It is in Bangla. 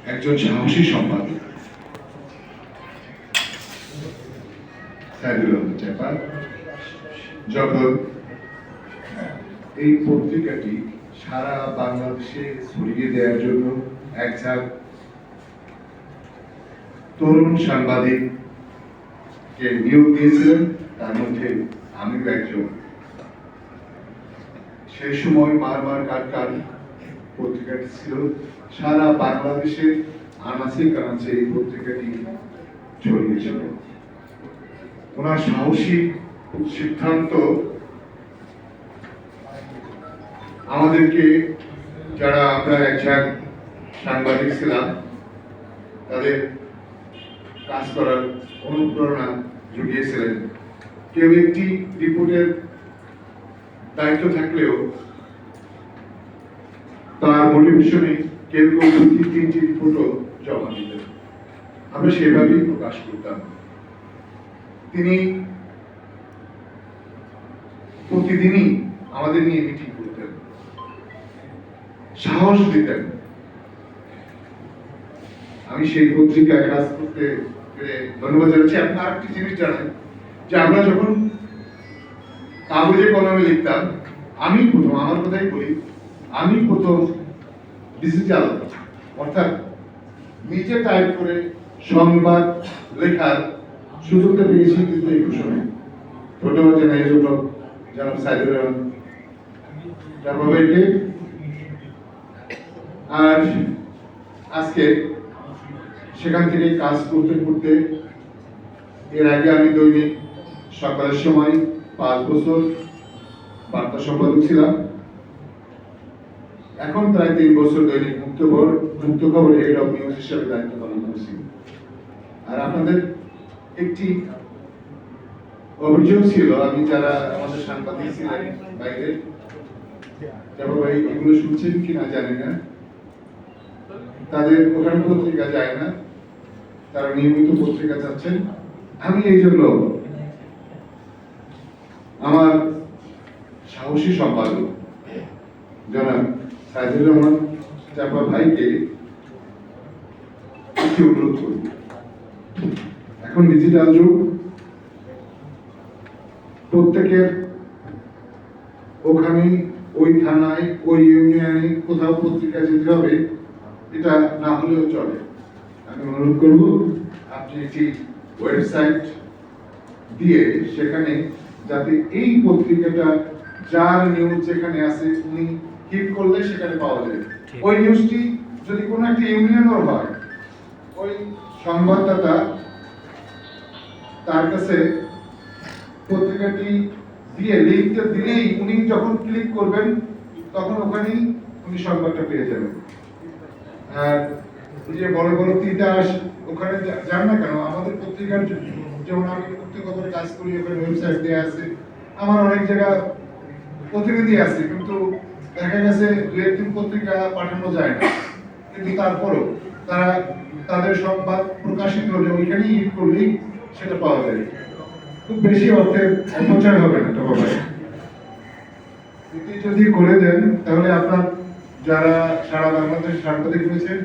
একজন সাহসী সম্পাদক সাইদুর রহমান চাপা যখন এই পত্রিকাটি সারা বাংলাদেশে ছড়িয়ে দেওয়ার জন্য একঝাঁক তরুণ সাংবাদিককে নিয়োগ দিয়েছিলেন, তার মধ্যে আমিও একজন। সেই সময় মারমার কাটকার পত্রিকাটি ছিল সারা বাংলাদেশে আনাচে কানাচে এই পত্রিকাটি ছড়িয়েছিল। ওনার সাহসী সিদ্ধান্ত আমাদেরকে, যারা আমরা একঝাঁক সাংবাদিক ছিলাম, তাদের কাজ করার অনুপ্রেরণা জুগিয়েছিলেন। কেউ একটি রিপোর্টের দায়িত্ব থাকলেও তার মোটিভেশনে কেউ কেউ দুটি তিনটি রিপোর্টও জমা দিতেন, আমরা সেভাবেই প্রকাশ করতাম। তিনি প্রতিদিনই আমাদের নিয়ে মিটিং করতেন, সাহস দিতেন। আমি সেই পত্রিকায় কাজ করতে পেরে ধন্যবাদ জানাচ্ছি। আপনি আরেকটি জিনিস জানেন যে আমরা যখন কাগজে কলমে লিখতাম, আমি প্রথম, আমার কথাই বলি, আমি প্রথম ডিজিটাল অর্থাৎ নিজে টাইপ করে সংবাদ লেখার সুযোগটা পেয়েছি কিন্তু এই সময়। ধন্যবাদ জানাই এই জন্য জনাব সাইদুর রহমান চাপাভাইকে। আর আজকে সেখান থেকে কাজ করতে করতে, এর আগে আমি দৈনিক সকালের সময় 5 বছর বার্তা সম্পাদক ছিলাম, এখন প্রায় 3 বছর দৈনিক মুক্ত খবর হেড অফ নিউজ হিসেবে দায়িত্ব পালন করছি। আর আপনাদের একটি অভিযোগ ছিল, আমি যারা আমাদের সাংবাদিক ছিলেন বাইরে, তারপর ভাই এগুলো শুনছেন কিনা জানি না, তাদের ওখানে পত্রিকা যায় না, তারা নিয়মিত পত্রিকা চাচ্ছেন। আমি এই জন্য আমার সাহসী সম্পাদক জনাব সাইদুর রহমান চাপা ভাইকে একটি অনুরোধ করি। এখন ডিজিটাল যুগ, প্রত্যেকের ওখানে ওই থানায় ওই ইউনিয়নে কোথাও পত্রিকা যেতে হবে, এটা না হলেও চলে। আমি অনুরোধ করব আপনি একটি ওয়েবসাইট দিয়ে সেখানে যাতে এই পত্রিকাটা যার নিউজ যেখানে আছে উনি ক্লিক করলে সেখানে পাওয়া যায়। ওই নিউজটি যদি কোনো একটা ইউনিয়নের হয়, ওই সংবাদদাতা তার কাছে পত্রিকাটি দিয়ে লিঙ্কটা দিলেই উনি যখন ক্লিক করবেন তখন ওখানেই উনি সংবাদটা পেয়ে যাবেন। আর যে বড় বড় তিতাস ওখানে যান না কেন, আমাদের পত্রিকার যেমন আমি মুক্ত খবরে কাজ করি, ওখানে ওয়েবসাইট দেওয়া আছে, আমার অনেক জায়গা প্রতিনিধি আছে, কিন্তু দেখা গেছে 2-3 পত্রিকা পাঠানো যায় না, কিন্তু তারপরও তারা তাদের সংবাদ প্রকাশিত হলে ওইখানে ক্লিক করলেই সেটা পাওয়া যায়। খুব বেশি অর্থের অপচয় হবে না তো ভাই। এটি যদি করে দেন তাহলে আপনার যারা সারা বাংলাদেশ সাংবাদিক রয়েছেন